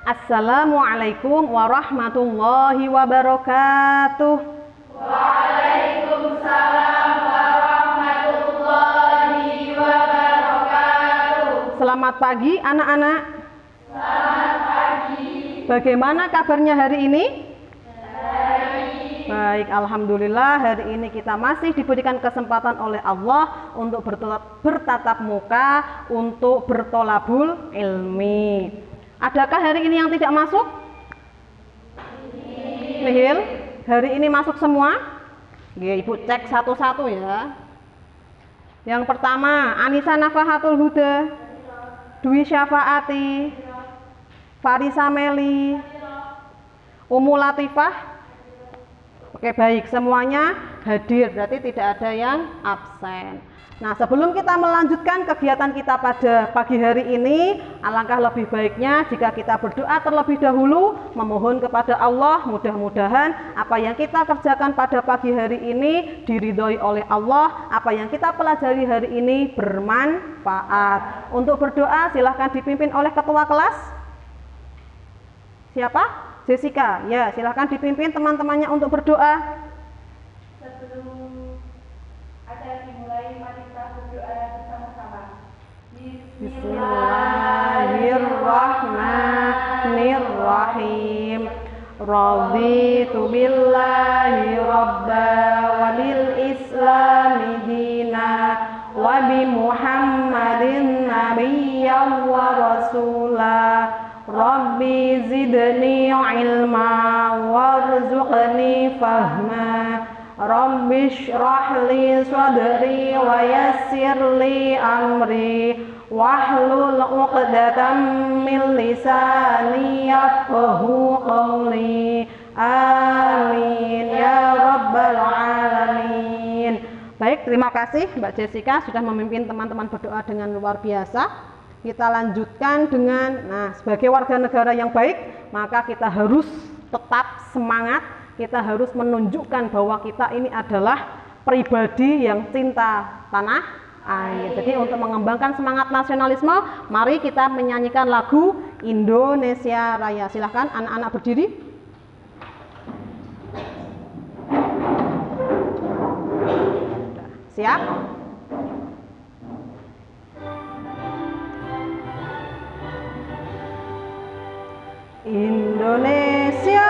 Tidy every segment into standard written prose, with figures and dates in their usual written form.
Assalamualaikum warahmatullahi wabarakatuh. Waalaikumsalam warahmatullahi wabarakatuh. Selamat pagi anak-anak. Selamat pagi. Bagaimana kabarnya hari ini? Baik. Baik, alhamdulillah hari ini kita masih diberikan kesempatan oleh Allah untuk bertatap muka, untuk bertolabul ilmi. Adakah hari ini yang tidak masuk? Nihil. Hari ini masuk semua? Ya, Ibu cek satu-satu ya. Yang pertama, Anissa Nafahatul Huda, Dwi Syafaati, Farisa Meli, Umu Latifah. Oke, baik, semuanya hadir, berarti tidak ada yang absen. Nah, sebelum kita melanjutkan kegiatan kita pada pagi hari ini, alangkah lebih baiknya jika kita berdoa terlebih dahulu, memohon kepada Allah, mudah-mudahan apa yang kita kerjakan pada pagi hari ini diridhoi oleh Allah, apa yang kita pelajari hari ini bermanfaat. Untuk berdoa silahkan dipimpin oleh ketua kelas. Siapa? Jessica. Ya, silahkan dipimpin teman-temannya untuk berdoa. Sebelum acara dimulai, mari kita berdoa bersama-sama. Bismillahirrahmanirrahim. Raditu billahi rabba walil islami dina wa bi Muhammadin nabiyyan wa rasulah. Rabbi zidni ilma warzuqni fahma. Rabbi shrah li sadri wa yassir li amri wahlul 'uqdatam min lisani yafqahu qawli. Amin ya rabbal alamin. Baik, terima kasih Mbak Jessica sudah memimpin teman-teman berdoa dengan luar biasa. Kita lanjutkan dengan, sebagai warga negara yang baik, maka kita harus tetap semangat, kita harus menunjukkan bahwa kita ini adalah pribadi yang cinta tanah air. Jadi untuk mengembangkan semangat nasionalisme, mari kita menyanyikan lagu Indonesia Raya. Silahkan anak-anak berdiri. Siap? Indonesia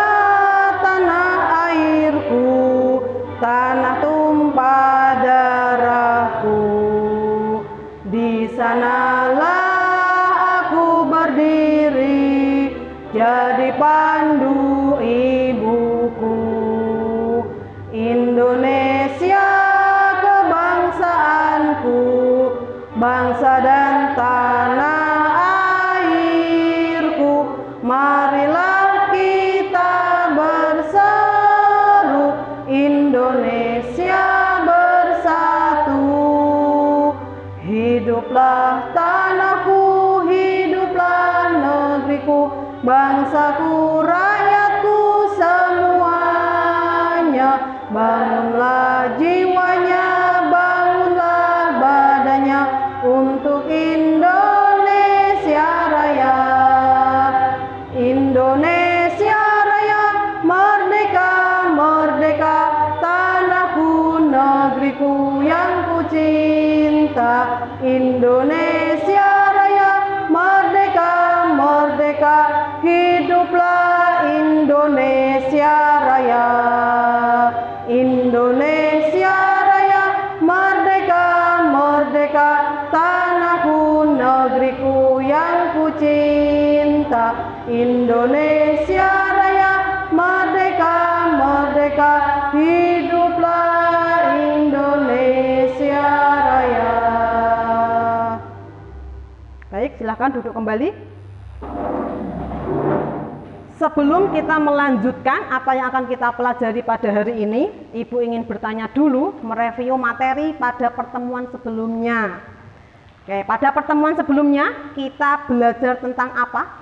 tanah airku, tanah tumpah darahku. Di sanalah aku berdiri, jadi pandu ibuku. Indonesia kebangsaanku, bangsa dan tanah airku. Marilah kita berseru, Indonesia bersatu. Hiduplah tanahku, hiduplah negeriku, bangsaku, rakyatku semuanya. Bangunlah jiwanya, bangunlah badannya untuk Indonesia Raya. Indonesia Raya, merdeka, merdeka, tanahku, negeriku yang ku cinta. Indonesia Raya, merdeka, merdeka, hiduplah Indonesia Raya. Indonesia Raya, merdeka, merdeka, tanahku, negeriku yang ku cinta. Indonesia Raya, merdeka, merdeka, hiduplah Indonesia Raya. Baik, silahkan duduk kembali. Sebelum kita melanjutkan apa yang akan kita pelajari pada hari ini, Ibu ingin bertanya dulu, mereview materi pada pertemuan sebelumnya. Oke, pada pertemuan sebelumnya kita belajar tentang apa?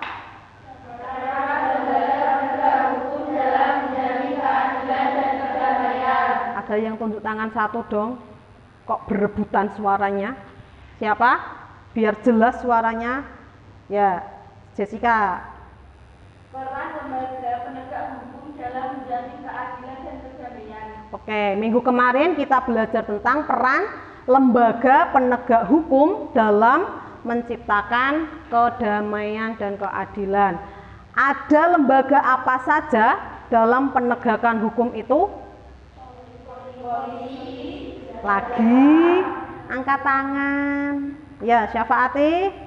Ada yang tunjuk tangan satu dong. Kok berebutan suaranya? Siapa? Biar jelas suaranya. Ya, Jessica. Peran lembaga penegak hukum dalam menjamin keadilan dan perdamaian. Oke, minggu kemarin kita belajar tentang peran lembaga penegak hukum dalam menciptakan kedamaian dan keadilan. Ada lembaga apa saja dalam penegakan hukum itu? Polisi, Lagi angkat tangan. Ya, syafaati.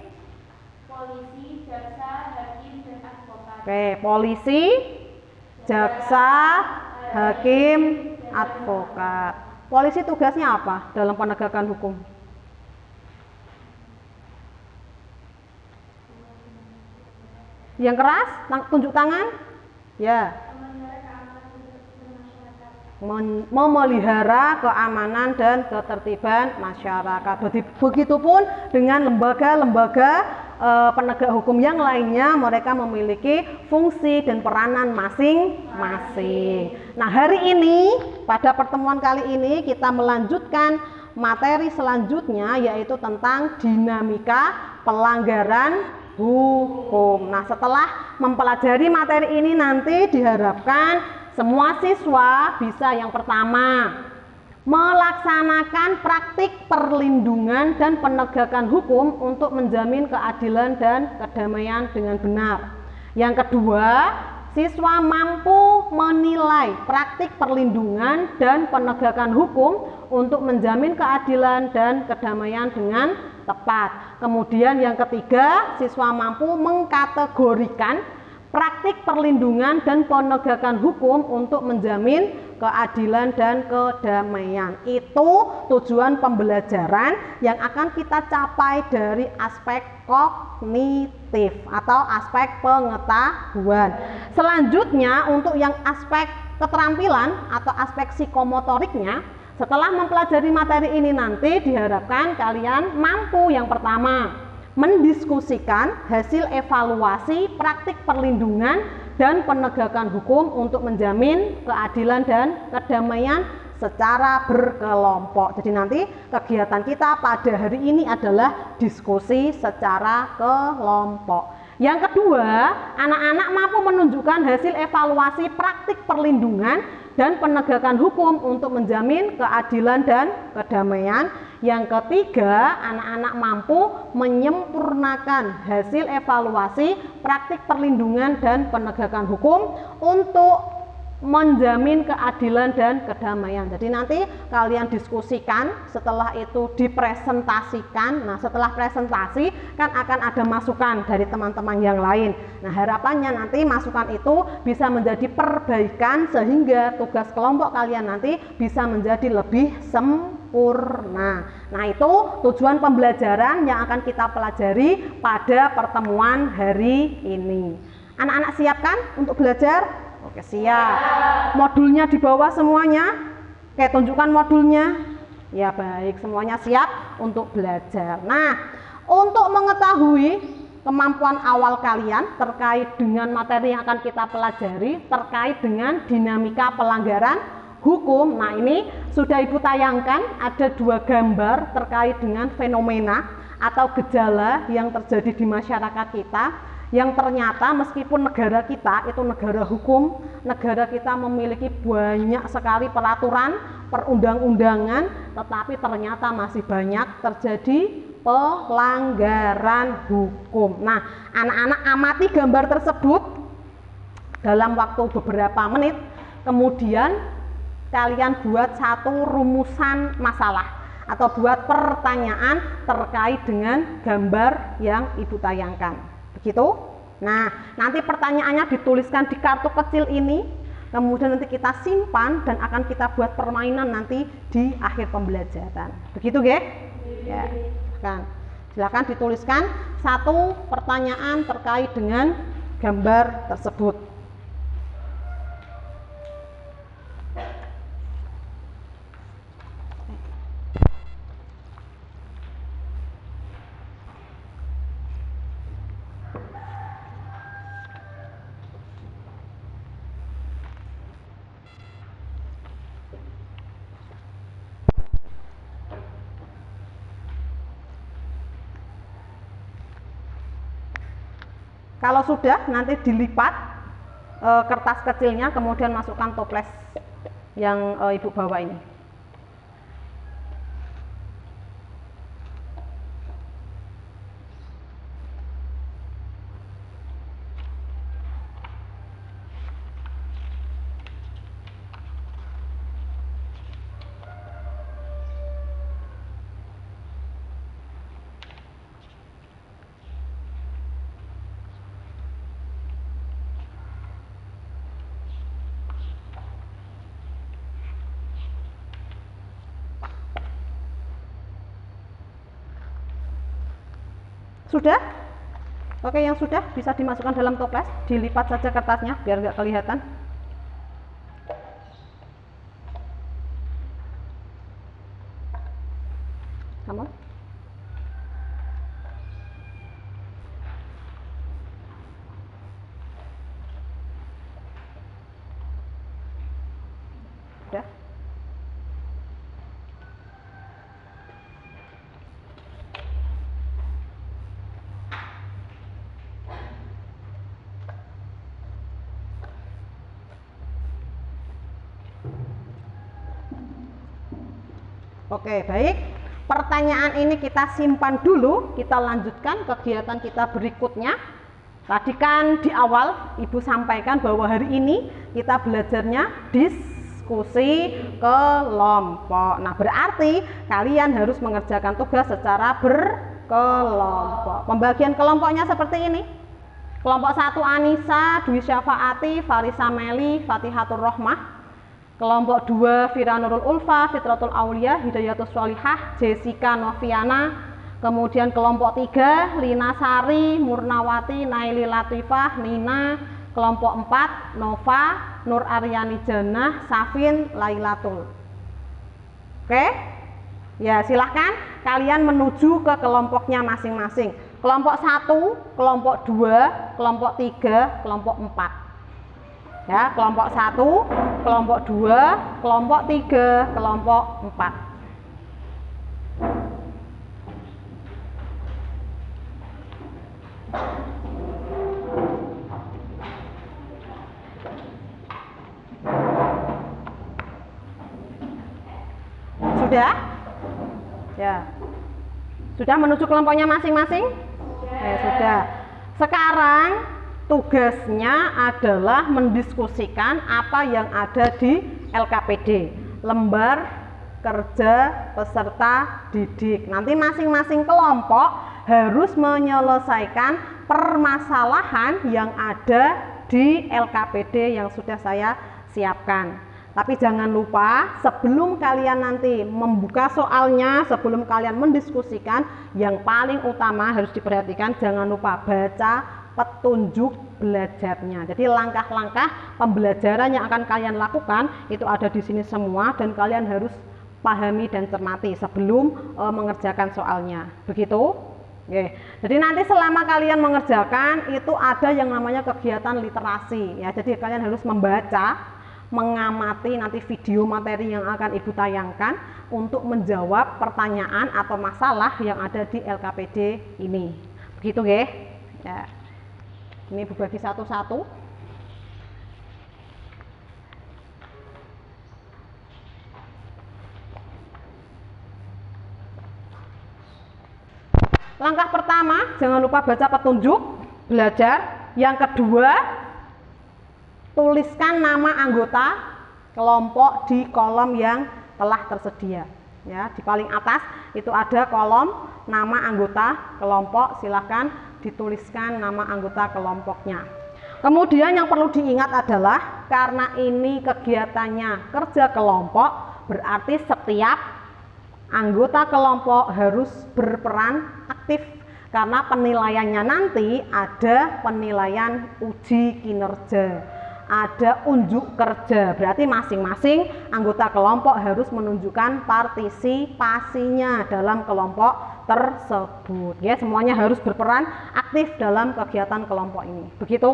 polisi, jaksa, hakim, dan advokat. Oke, polisi, jaksa, hakim, advokat. Polisi tugasnya apa dalam penegakan hukum? Yang keras, tunjuk tangan. Ya. Memelihara keamanan dan ketertiban masyarakat. Begitupun dengan lembaga-lembaga penegak hukum yang lainnya, mereka memiliki fungsi dan peranan masing-masing. Nah, hari ini pada pertemuan kali ini kita melanjutkan materi selanjutnya, yaitu tentang dinamika pelanggaran hukum. Nah, setelah mempelajari materi ini nanti diharapkan semua siswa bisa yang pertama melaksanakan praktik perlindungan dan penegakan hukum untuk menjamin keadilan dan kedamaian dengan benar. Yang kedua, siswa mampu menilai praktik perlindungan dan penegakan hukum untuk menjamin keadilan dan kedamaian dengan tepat. Kemudian yang ketiga, siswa mampu mengkategorikan praktik perlindungan dan penegakan hukum untuk menjamin keadilan dan kedamaian. Itu tujuan pembelajaran yang akan kita capai dari aspek kognitif atau aspek pengetahuan. Selanjutnya untuk yang aspek keterampilan atau aspek psikomotoriknya, setelah mempelajari materi ini nanti diharapkan kalian mampu yang pertama mendiskusikan hasil evaluasi praktik perlindungan dan penegakan hukum untuk menjamin keadilan dan kedamaian secara berkelompok. Jadi nanti kegiatan kita pada hari ini adalah diskusi secara kelompok. Yang kedua, anak-anak mampu menunjukkan hasil evaluasi praktik perlindungan dan penegakan hukum untuk menjamin keadilan dan kedamaian. Yang ketiga, anak-anak mampu menyempurnakan hasil evaluasi praktik perlindungan dan penegakan hukum untuk menjamin keadilan dan kedamaian. Jadi nanti kalian diskusikan, setelah itu dipresentasikan. Nah, setelah presentasi kan akan ada masukan dari teman-teman yang lain. Nah, harapannya nanti masukan itu bisa menjadi perbaikan sehingga tugas kelompok kalian nanti bisa menjadi lebih sempurna. Nah, itu tujuan pembelajaran yang akan kita pelajari pada pertemuan hari ini. Anak-anak siapkan untuk belajar? Oke, siap. Modulnya di bawah semuanya. Oke, tunjukkan modulnya. Ya, baik, semuanya siap untuk belajar. Nah, untuk mengetahui kemampuan awal kalian terkait dengan materi yang akan kita pelajari terkait dengan dinamika pelanggaran hukum. Nah, ini sudah Ibu tayangkan ada 2 gambar terkait dengan fenomena atau gejala yang terjadi di masyarakat kita, yang ternyata meskipun negara kita itu negara hukum, negara kita memiliki banyak sekali peraturan, perundang-undangan, tetapi ternyata masih banyak terjadi pelanggaran hukum. Nah, anak-anak amati gambar tersebut dalam waktu beberapa menit, kemudian kalian buat satu rumusan masalah atau buat pertanyaan terkait dengan gambar yang Ibu tayangkan. Begitu. Nah, nanti pertanyaannya dituliskan di kartu kecil ini, kemudian nanti kita simpan dan akan kita buat permainan nanti di akhir pembelajaran. Begitu, Ge? Ya. Silakan dituliskan satu pertanyaan terkait dengan gambar tersebut. Kalau sudah, nanti dilipat kertas kecilnya, kemudian masukkan toples yang Ibu bawa ini. Sudah? Oke, yang sudah bisa dimasukkan dalam toples, dilipat saja kertasnya biar nggak kelihatan. Kamu? Sudah? Oke, baik. Pertanyaan ini kita simpan dulu, kita lanjutkan kegiatan kita berikutnya. Tadi kan di awal Ibu sampaikan bahwa hari ini kita belajarnya diskusi kelompok. Nah, berarti kalian harus mengerjakan tugas secara berkelompok. Pembagian kelompoknya seperti ini. Kelompok 1 Anissa, Dwi Syafaati, Farisa Meli, Fatihatur Rohmah. Kelompok 2 Fira Nurul Ulfa, Fitratul Aulia, Hidayatus Sholihah, Jessica Noviana. Kemudian kelompok 3 Lina Sari, Murnawati, Naili Latifah, Nina. Kelompok 4 Nova, Nur Aryani Jannah, Safin, Lailatul. Oke? Ya, silahkan kalian menuju ke kelompoknya masing-masing. Kelompok 1, kelompok 2, kelompok 3, kelompok 4. Ya, kelompok 1, kelompok 2, kelompok 3, kelompok 4. Sudah? Ya. Sudah menuju kelompoknya masing-masing? Ya, sudah. Sekarang tugasnya adalah mendiskusikan apa yang ada di LKPD, lembar kerja peserta didik. Nanti masing-masing kelompok harus menyelesaikan permasalahan yang ada di LKPD yang sudah saya siapkan. Tapi jangan lupa, sebelum kalian nanti membuka soalnya, sebelum kalian mendiskusikan, yang paling utama harus diperhatikan, jangan lupa baca petunjuk belajarnya. Jadi langkah-langkah pembelajaran yang akan kalian lakukan itu ada di sini semua, dan kalian harus pahami dan cermati sebelum mengerjakan soalnya. Begitu? Oke. Jadi nanti selama kalian mengerjakan itu ada yang namanya kegiatan literasi ya. Jadi kalian harus membaca, mengamati nanti video materi yang akan Ibu tayangkan untuk menjawab pertanyaan atau masalah yang ada di LKPD ini. Begitu nggih? Ya. Ini Ibu bagi satu-satu. Langkah pertama, jangan lupa baca petunjuk belajar. Yang kedua, tuliskan nama anggota kelompok di kolom yang telah tersedia. Ya, di paling atas itu ada kolom nama anggota kelompok, silahkan dituliskan nama anggota kelompoknya. Kemudian yang perlu diingat adalah karena ini kegiatannya kerja kelompok, berarti setiap anggota kelompok harus berperan aktif karena penilaiannya nanti ada penilaian uji kinerja, ada unjuk kerja, berarti masing-masing anggota kelompok harus menunjukkan partisipasinya dalam kelompok tersebut. Ya, semuanya harus berperan aktif dalam kegiatan kelompok ini. Begitu?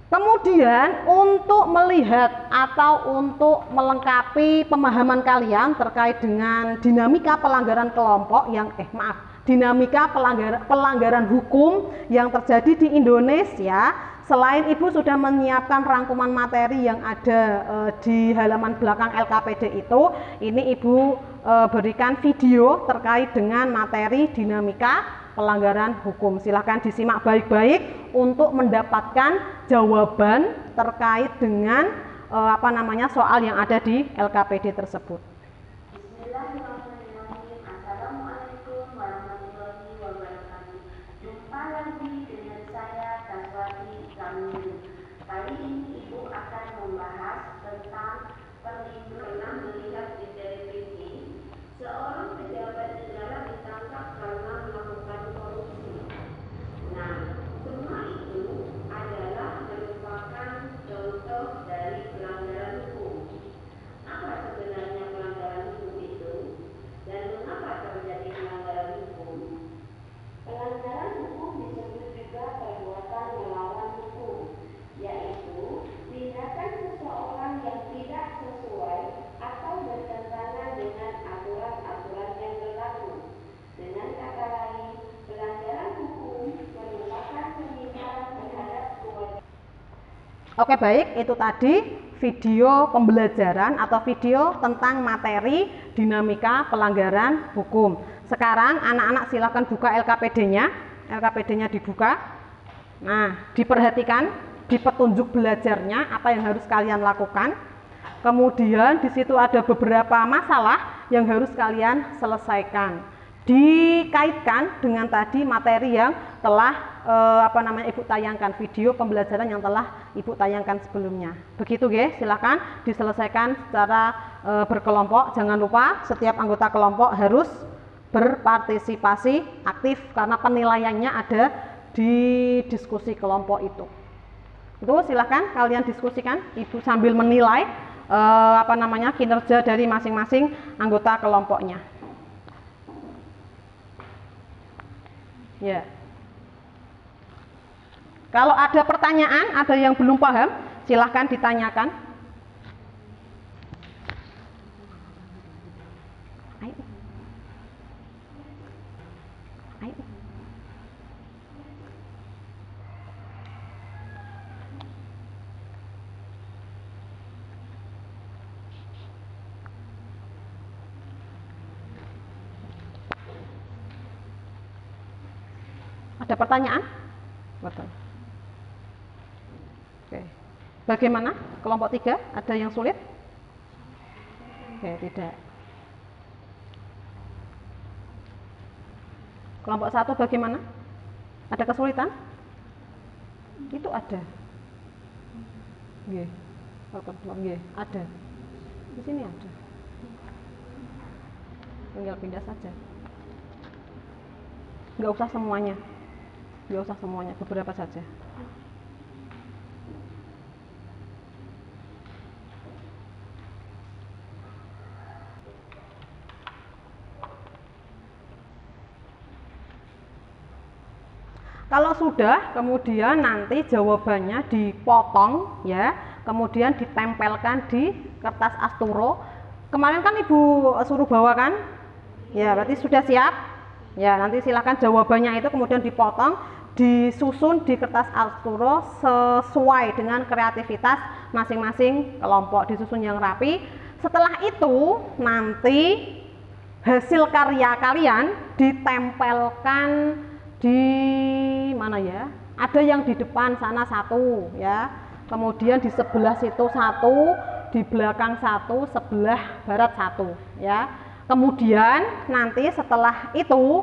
Kemudian untuk melihat atau untuk melengkapi pemahaman kalian terkait dengan dinamika pelanggaran kelompok yang dinamika pelanggaran hukum yang terjadi di Indonesia. Selain Ibu sudah menyiapkan rangkuman materi yang ada di halaman belakang LKPD itu, ini Ibu berikan video terkait dengan materi dinamika pelanggaran hukum. Silahkan disimak baik-baik untuk mendapatkan jawaban terkait dengan soal yang ada di LKPD tersebut. Bismillahirrahmanirrahim. Assalamualaikum warahmatullahi wabarakatuh. Jumpa lagi dengan saya Kaswati Kamil. Kali ini Ibu akan membahas tentang perlindungan melihat di televisi seorang pejabat negara ditangkap karena melakukan korupsi. Nah, semua itu adalah merupakan contoh dari pelanggaran hukum. Apa sebenarnya pelanggaran hukum itu dan mengapa terjadi pelanggaran hukum? Pelanggaran hukum disebut juga perbuatan melawan hukum, yaitu tindakan seseorang yang tidak sesuai atau bertentangan dengan aturan-aturan yang berlaku. Dengan kata lain, pelanggaran hukum merupakan pengingkaran terhadap kewajiban. Oke, baik, itu tadi video pembelajaran atau video tentang materi dinamika pelanggaran hukum. Sekarang anak-anak silakan buka LKPD-nya. LKPD-nya dibuka. Nah, diperhatikan di petunjuk belajarnya apa yang harus kalian lakukan. Kemudian di situ ada beberapa masalah yang harus kalian selesaikan. Dikaitkan dengan tadi materi yang telah Ibu tayangkan, video pembelajaran yang telah Ibu tayangkan sebelumnya. Begitu guys, silakan diselesaikan secara berkelompok. Jangan lupa setiap anggota kelompok harus berpartisipasi aktif karena penilaiannya ada di diskusi kelompok itu. Itu silakan kalian diskusikan, Ibu sambil menilai kinerja dari masing-masing anggota kelompoknya. Ya. Kalau ada pertanyaan, ada yang belum paham, silahkan ditanyakan. Ayo. Ayo. Ada pertanyaan? Betul. Oke. Bagaimana? Kelompok 3 ada yang sulit? Oke, tidak. Kelompok 1 bagaimana? Ada kesulitan? Itu ada. Nggih. Nggih, ada. Di sini ada. Tinggal pindah saja. Nggak usah semuanya. Nggak usah semuanya, beberapa saja. Kalau sudah, kemudian nanti jawabannya dipotong ya, kemudian ditempelkan di kertas asturo. Kemarin kan Ibu suruh bawa kan? Ya, berarti sudah siap. Ya, nanti silakan jawabannya itu kemudian dipotong, disusun di kertas asturo sesuai dengan kreativitas masing-masing kelompok, disusun yang rapi. Setelah itu nanti hasil karya kalian ditempelkan di mana ya? Ada yang di depan sana satu ya, kemudian di sebelah situ satu, di belakang satu, sebelah barat satu ya. Kemudian nanti setelah itu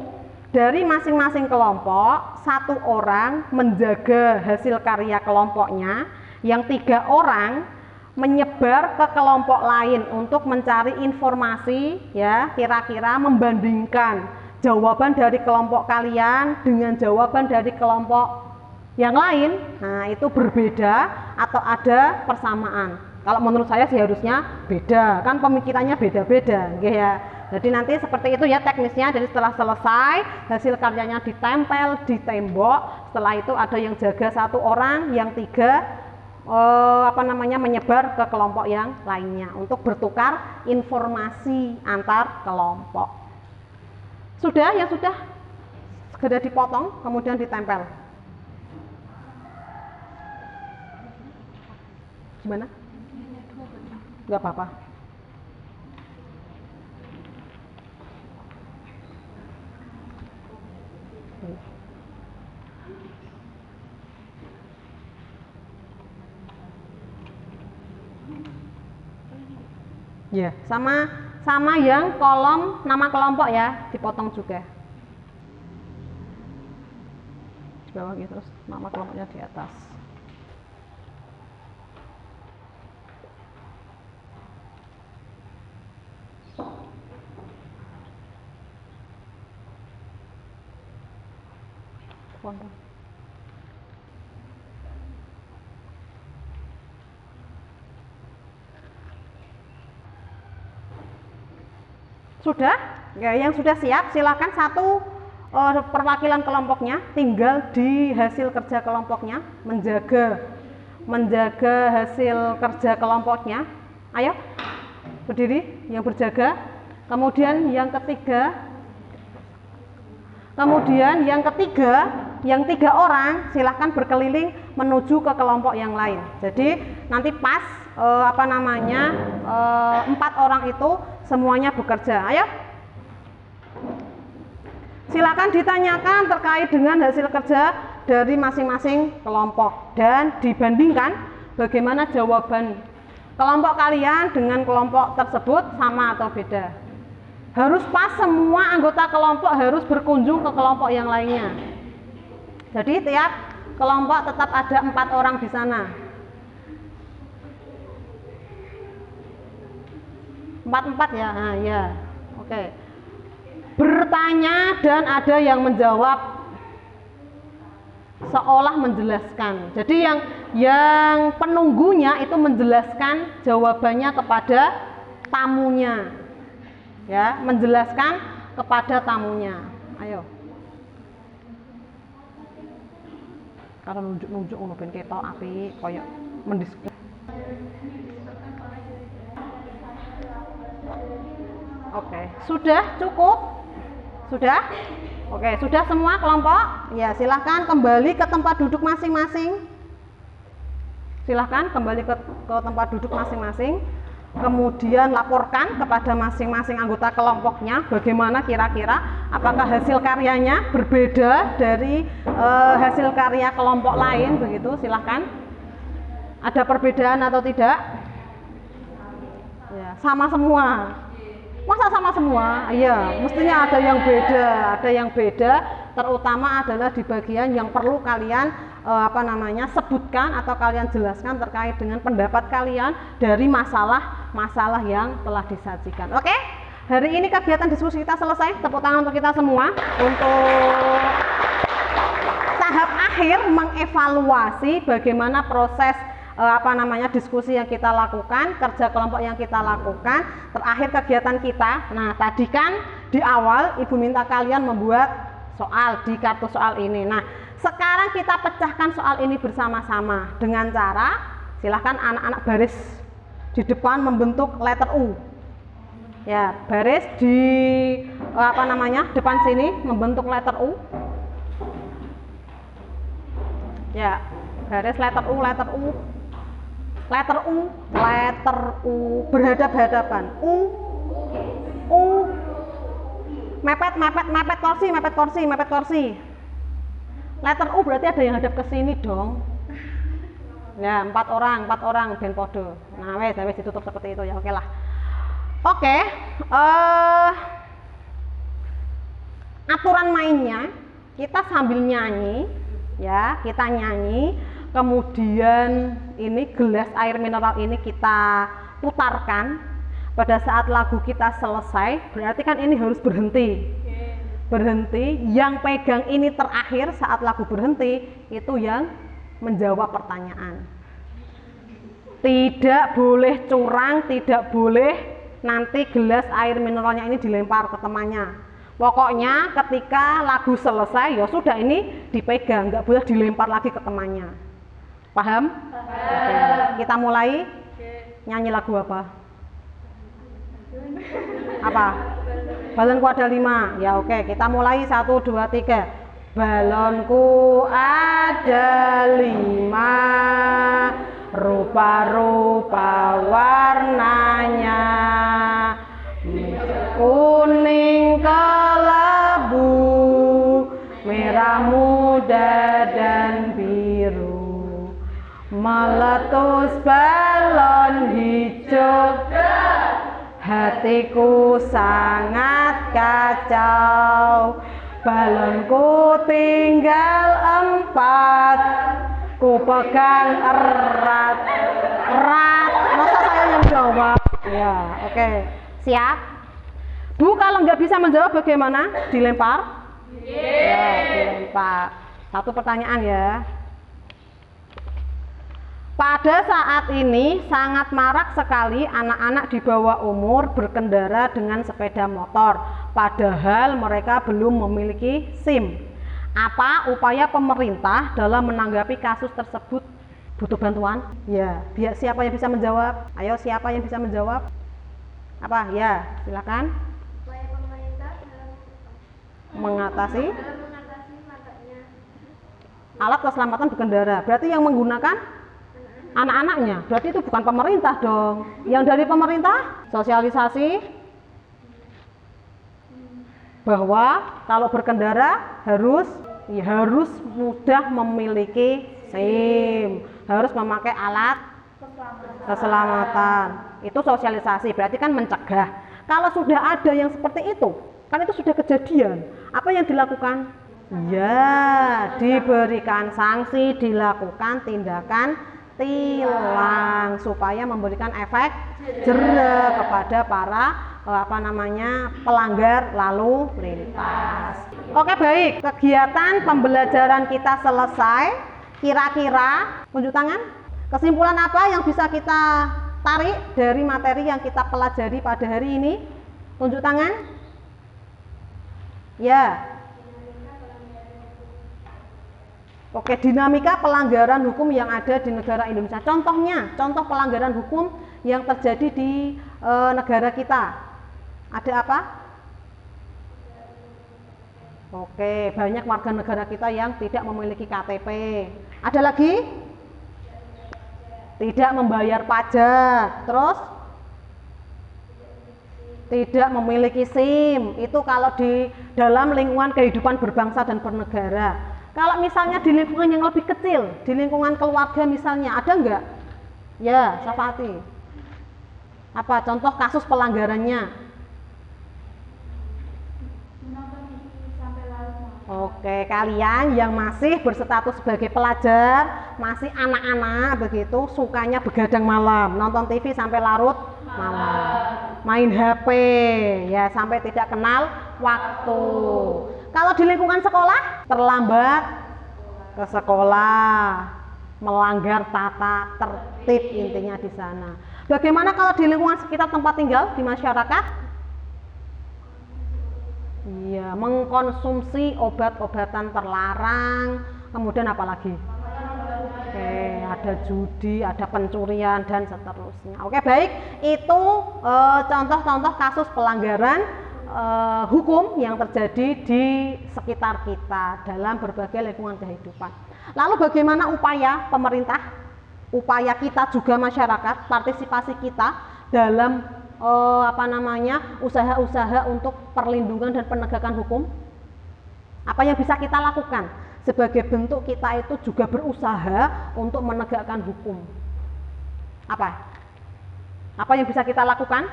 dari masing-masing kelompok satu orang menjaga hasil karya kelompoknya, yang 3 orang menyebar ke kelompok lain untuk mencari informasi ya, kira-kira membandingkan jawaban dari kelompok kalian dengan jawaban dari kelompok yang lain. Nah, itu berbeda atau ada persamaan. Kalau menurut saya sih harusnya beda, kan pemikirannya beda-beda ya. Jadi nanti seperti itu ya teknisnya. Jadi setelah selesai hasil karyanya ditempel di tembok. Setelah itu ada yang jaga satu orang, yang 3 menyebar ke kelompok yang lainnya untuk bertukar informasi antar kelompok. Sudah ya, sudah sudah dipotong, kemudian ditempel. Gimana? Nggak apa-apa. Ya, sama yang kolom nama kelompok ya, dipotong juga. Di bawah gitu, terus nama kelompoknya di atas. Sudah? Ya, yang sudah siap silakan satu perwakilan kelompoknya tinggal di hasil kerja kelompoknya menjaga hasil kerja kelompoknya. Ayo berdiri yang berjaga. Kemudian yang ketiga yang 3 orang silahkan berkeliling menuju ke kelompok yang lain. Jadi nanti pas 4 orang itu semuanya bekerja. Ayo silakan ditanyakan terkait dengan hasil kerja dari masing-masing kelompok dan dibandingkan bagaimana jawaban kelompok kalian dengan kelompok tersebut, sama atau beda. Harus pas, semua anggota kelompok harus berkunjung ke kelompok yang lainnya. Jadi tiap kelompok tetap ada 4 orang di sana. 4 ya, nah, ya, oke. Bertanya dan ada yang menjawab seolah menjelaskan. Jadi yang penunggunya itu menjelaskan jawabannya kepada tamunya, ya, menjelaskan kepada tamunya. Ayo. Karena nunjuk ngono ben ketok apik koyo mendiskusi. Oke, sudah cukup? Sudah? Oke, sudah semua kelompok? Ya, silahkan kembali ke tempat duduk masing-masing. Silahkan kembali ke tempat duduk masing-masing. Kemudian laporkan kepada masing-masing anggota kelompoknya bagaimana kira-kira apakah hasil karyanya berbeda dari hasil karya kelompok lain, begitu. Silahkan. Ada perbedaan atau tidak? Ya, sama semua. Masa sama semua? Iya, mestinya ada yang beda, terutama adalah di bagian yang perlu kalian sebutkan atau kalian jelaskan terkait dengan pendapat kalian dari masalah yang telah disajikan. Oke? Hari ini kegiatan diskusi kita selesai. Tepuk tangan untuk kita semua untuk tahap akhir mengevaluasi bagaimana proses diskusi yang kita lakukan, kerja kelompok yang kita lakukan, terakhir kegiatan kita. Nah, tadi kan di awal Ibu minta kalian membuat soal di kartu soal ini. Nah, sekarang kita pecahkan soal ini bersama-sama dengan cara silahkan anak-anak baris di depan membentuk letter U. Ya, baris di depan sini membentuk letter U. Ya, baris letter U. Letter U berhadap-hadapan. U mepet kursi. Letter U berarti ada yang hadap ke sini dong. Ya, 4 orang ben podo. Nah, wes ditutup seperti itu ya. Oke lah. Oke, aturan mainnya kita sambil nyanyi ya, kita nyanyi. Kemudian ini gelas air mineral ini kita putarkan. Pada saat lagu kita selesai, berarti kan ini harus berhenti. Yang pegang ini terakhir saat lagu berhenti, itu yang menjawab pertanyaan. Tidak boleh curang, tidak boleh nanti gelas air mineralnya ini dilempar ke temannya. Pokoknya ketika lagu selesai, ya sudah, ini dipegang, nggak boleh dilempar lagi ke temannya. Paham? Oke. Kita mulai. Nyanyi lagu apa? Balonku ada 5. Ya, oke, kita mulai 1, 2, 3. Balonku ada 5, rupa-rupa warnanya, kuning kelabu, merah muda dan biru. Meletus balon hijau, hatiku sangat kacau. Balonku tinggal 4, ku pegang erat. Masa saya yang jawab? Ya, oke. Siap? Bu, kalau nggak bisa menjawab bagaimana? Dilempar? Ya, dilempar. Satu pertanyaan ya. Pada saat ini sangat marak sekali anak-anak di bawah umur berkendara dengan sepeda motor, padahal mereka belum memiliki SIM. Apa upaya pemerintah dalam menanggapi kasus tersebut? Butuh bantuan? Ya, siapa yang bisa menjawab? Ayo, siapa yang bisa menjawab? Apa? Ya, silakan. Upaya pemerintah dalam Mengatasi makanya alat keselamatan berkendara. Berarti yang menggunakan anak-anaknya, berarti itu bukan pemerintah dong. Yang dari pemerintah sosialisasi bahwa kalau berkendara harus mudah memiliki SIM, harus memakai alat keselamatan. Itu sosialisasi, berarti kan mencegah. Kalau sudah ada yang seperti itu, kan itu sudah kejadian. Apa yang dilakukan? Ya, diberikan sanksi, dilakukan tindakan tilang supaya memberikan efek jera kepada para pelanggar lalu lintas. Oke, baik. Kegiatan pembelajaran kita selesai. Kira-kira tunjuk tangan. Kesimpulan apa yang bisa kita tarik dari materi yang kita pelajari pada hari ini? Tunjuk tangan. Ya. Oke, dinamika pelanggaran hukum yang ada di negara Indonesia. Contohnya, contoh pelanggaran hukum yang terjadi di negara kita. Ada apa? Oke, banyak warga negara kita yang tidak memiliki KTP. Ada lagi? Tidak membayar pajak. Terus? Tidak memiliki SIM. Itu kalau di dalam lingkungan kehidupan berbangsa dan bernegara. Kalau misalnya di lingkungan yang lebih kecil, di lingkungan keluarga misalnya, ada enggak? Ya, Syafati. Apa contoh kasus pelanggarannya? Oke, kalian yang masih berstatus sebagai pelajar, masih anak-anak begitu, sukanya begadang malam, nonton TV sampai larut malam, main HP, ya sampai tidak kenal waktu. Kalau di lingkungan sekolah, terlambat ke sekolah, melanggar tata tertib intinya di sana. Bagaimana kalau di lingkungan sekitar tempat tinggal di masyarakat? Iya, mengkonsumsi obat-obatan terlarang, kemudian apa lagi? Oke, ada judi, ada pencurian dan seterusnya. Oke, baik, itu contoh-contoh kasus pelanggaran hukum yang terjadi di sekitar kita dalam berbagai lingkungan kehidupan. Lalu bagaimana upaya pemerintah, upaya kita juga masyarakat, partisipasi kita dalam usaha-usaha untuk perlindungan dan penegakan hukum? Apa yang bisa kita lakukan? Sebagai bentuk kita itu juga berusaha untuk menegakkan hukum. Apa yang bisa kita lakukan?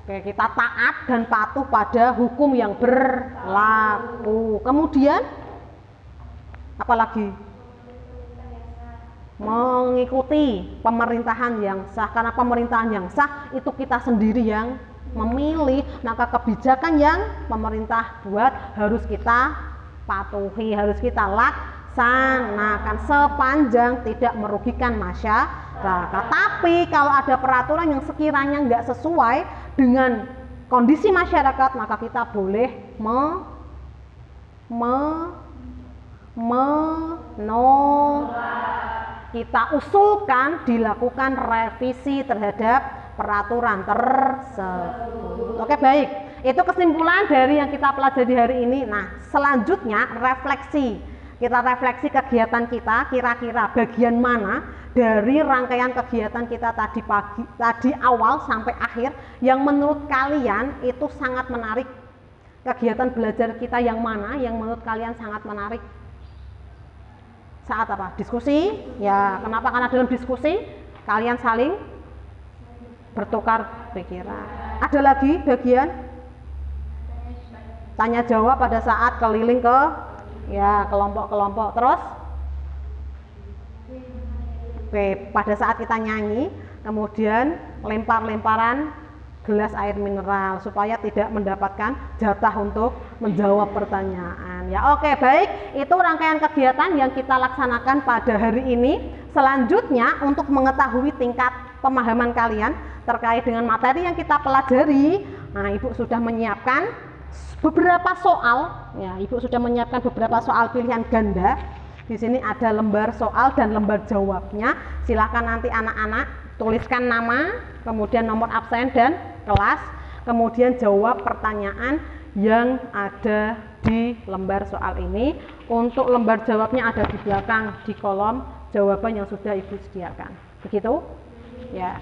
Oke, kita taat dan patuh pada hukum yang berlaku. Kemudian apa lagi? Mengikuti pemerintahan yang sah, karena pemerintahan yang sah itu kita sendiri yang memilih, maka kebijakan yang pemerintah buat harus kita patuhi, harus kita laksanakan sepanjang tidak merugikan masyarakat. Tapi kalau ada peraturan yang sekiranya nggak sesuai dengan kondisi masyarakat, maka kita boleh kita usulkan dilakukan revisi terhadap peraturan tersebut. Oke, baik. Itu kesimpulan dari yang kita pelajari hari ini. Nah, selanjutnya refleksi. Kita refleksi kegiatan kita, kira-kira bagian mana dari rangkaian kegiatan kita tadi awal sampai akhir yang menurut kalian itu sangat menarik. Kegiatan belajar kita yang mana yang menurut kalian sangat menarik? Saat apa? Diskusi? Ya, kenapa? Karena dalam diskusi kalian saling bertukar pikiran. Ada lagi bagian tanya jawab pada saat keliling ke kelompok-kelompok. Terus pada saat kita nyanyi, kemudian lempar-lemparan gelas air mineral supaya tidak mendapatkan jatah untuk menjawab pertanyaan. Ya, oke, baik. Itu rangkaian kegiatan yang kita laksanakan pada hari ini. Selanjutnya, untuk mengetahui tingkat pemahaman kalian terkait dengan materi yang kita pelajari, nah, Ibu sudah menyiapkan beberapa soal. Ya, Ibu sudah menyiapkan beberapa soal pilihan ganda. Di sini ada lembar soal dan lembar jawabnya. Silahkan nanti anak-anak tuliskan nama, kemudian nomor absen dan kelas, kemudian jawab pertanyaan yang ada di lembar soal ini. Untuk lembar jawabnya ada di belakang di kolom jawaban yang sudah Ibu sediakan. Begitu? Ya.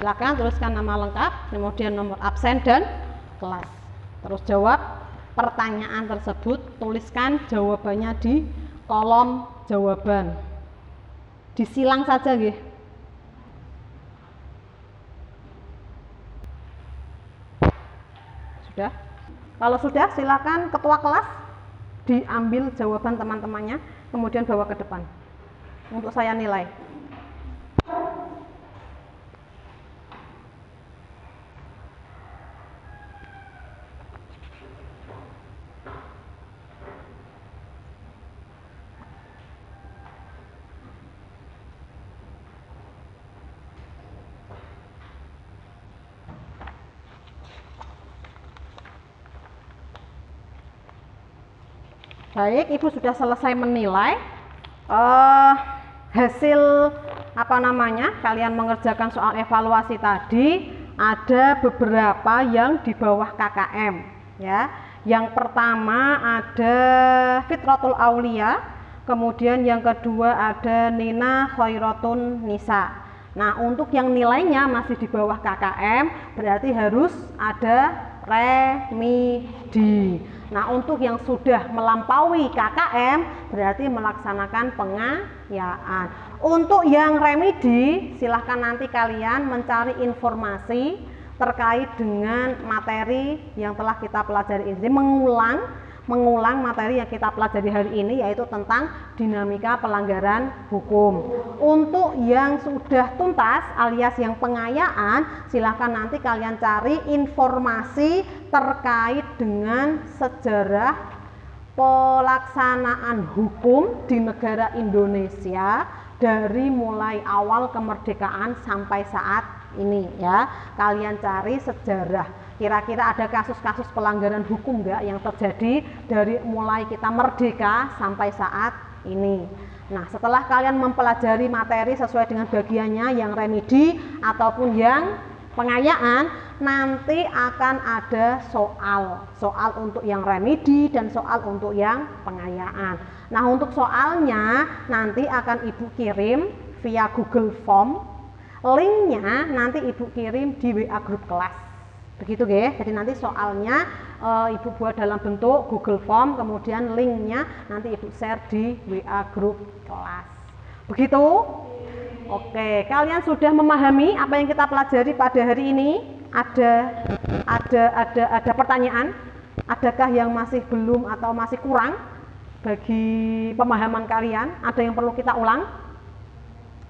Silakan tuliskan nama lengkap, kemudian nomor absen dan kelas. Terus jawab pertanyaan tersebut, tuliskan jawabannya di kolom jawaban. Disilang saja nggih. Sudah? Kalau sudah, silakan ketua kelas diambil jawaban teman-temannya, kemudian bawa ke depan untuk saya nilai. Baik, Ibu sudah selesai menilai hasil kalian mengerjakan soal evaluasi tadi. Ada beberapa yang di bawah KKM, ya. Yang pertama ada Fitratul Aulia, kemudian yang kedua ada Nina Khairatun Nisa. Nah, untuk yang nilainya masih di bawah KKM berarti harus ada remedi. Nah, untuk yang sudah melampaui KKM berarti melaksanakan pengayaan. Untuk yang remedi, silahkan nanti kalian mencari informasi terkait dengan materi yang telah kita pelajari ini, mengulang materi yang kita pelajari hari ini, yaitu tentang dinamika pelanggaran hukum. Untuk yang sudah tuntas alias yang pengayaan, silahkan nanti kalian cari informasi terkait dengan sejarah pelaksanaan hukum di negara Indonesia dari mulai awal kemerdekaan sampai saat ini, ya. Kalian cari sejarah. Kira-kira ada kasus-kasus pelanggaran hukum enggak yang terjadi dari mulai kita merdeka sampai saat ini. Nah, setelah kalian mempelajari materi sesuai dengan bagiannya yang remedi ataupun yang pengayaan, nanti akan ada soal untuk yang remedi dan soal untuk yang pengayaan. Nah, untuk soalnya nanti akan Ibu kirim via Google Form. Linknya nanti Ibu kirim di WA grup kelas. Begitu guys. Jadi nanti soalnya Ibu buat dalam bentuk Google Form, kemudian linknya nanti Ibu share di WA grup kelas. Begitu? Oke, kalian sudah memahami apa yang kita pelajari pada hari ini? Ada pertanyaan? Adakah yang masih belum atau masih kurang bagi pemahaman kalian? Ada yang perlu kita ulang?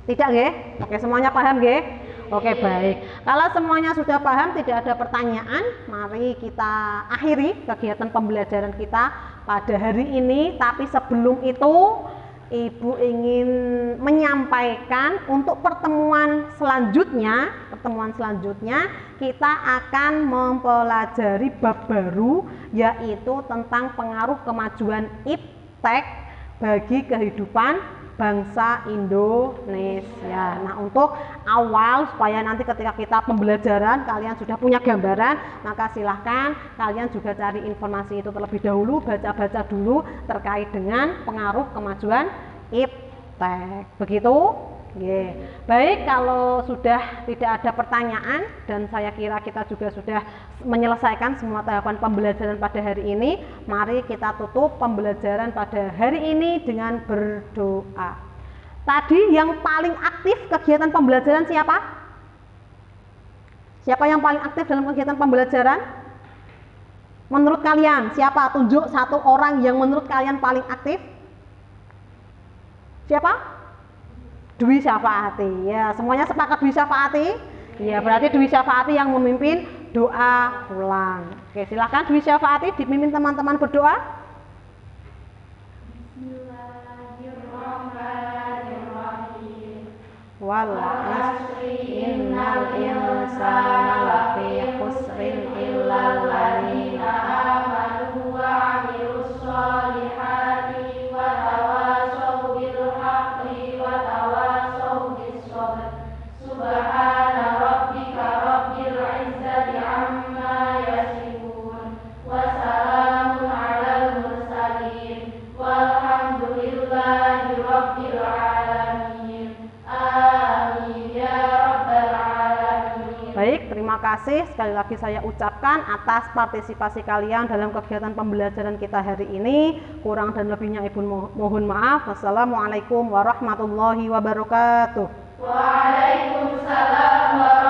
Tidak nggih? Oke, semuanya paham nggih? Oke, baik. Kalau semuanya sudah paham, tidak ada pertanyaan, mari kita akhiri kegiatan pembelajaran kita pada hari ini. Tapi sebelum itu, Ibu ingin menyampaikan untuk pertemuan selanjutnya pertemuan selanjutnya kita akan mempelajari bab baru, yaitu tentang pengaruh kemajuan iptek bagi kehidupan bangsa Indonesia. Nah, untuk awal supaya nanti ketika kita pembelajaran kalian sudah punya gambaran, maka silahkan kalian juga cari informasi itu terlebih dahulu, baca-baca dulu terkait dengan pengaruh kemajuan iptek. Begitu? Baik, kalau sudah tidak ada pertanyaan dan saya kira kita juga sudah menyelesaikan semua tahapan pembelajaran pada hari ini, mari kita tutup pembelajaran pada hari ini dengan berdoa. Tadi yang paling aktif kegiatan pembelajaran siapa? Siapa yang paling aktif dalam kegiatan pembelajaran? Menurut kalian siapa? Tunjuk satu orang yang menurut kalian paling aktif. Siapa? Dwi Syafaati. Ya, semuanya sepakat Dwi Syafaati? Ya, berarti Dwi Syafaati yang memimpin doa pulang. Oke, silakan Dwi Syafaati dipimpin teman-teman berdoa. Bismillahirrahmanirrahim. Wal asri innal insana lafi khusrin illal ladzina Amanu wa 'amilus sholihati wa tawasaw bil haqqi wa tawasaw bis sabr. Subhana rabbika rabbil izzati amma yasifun wa salamun 'alal mursalin walhamdulillahi rabbil alamin. Amin ya rabbal alamin. Baik, terima kasih sekali lagi saya ucapkan atas partisipasi kalian dalam kegiatan pembelajaran kita hari ini. Kurang dan lebihnya Ibu mohon maaf. Wassalamualaikum warahmatullahi wabarakatuh. Waalaikumsalam warahmatullahi